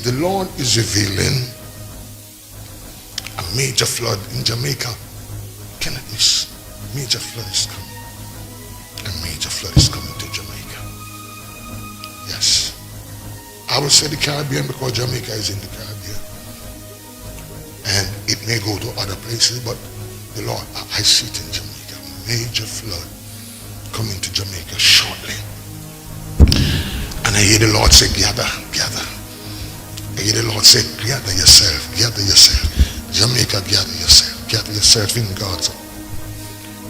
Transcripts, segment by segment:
the Lord is revealing a major flood in Jamaica. Cannot miss. Major flood is coming. A major flood is coming to Jamaica. Yes. I will say the Caribbean because Jamaica is in the Caribbean. And it may go to other places, but the Lord, I see it in Jamaica. Major flood coming to Jamaica shortly. And I hear the Lord say, gather, gather. I hear the Lord say, gather yourself, gather yourself. Jamaica, gather yourself in God's.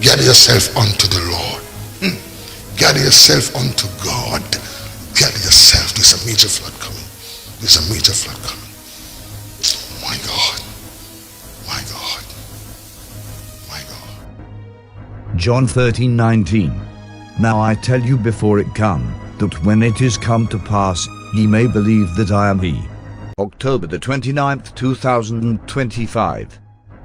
Gather yourself unto the Lord. Gather yourself unto God. Gather yourself. There's a major flood coming. There's a major flood coming. My God. My God. My God. John 13:19. Now I tell you before it come, that when it is come to pass, ye may believe that I am he. October the 29th, 2025.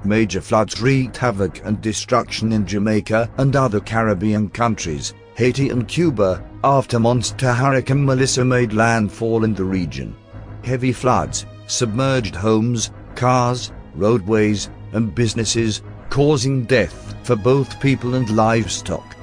Major floods wreaked havoc and destruction in Jamaica and other Caribbean countries, Haiti and Cuba, after monster Hurricane Melissa made landfall in the region. Heavy floods submerged homes, cars, roadways, and businesses, causing death for both people and livestock.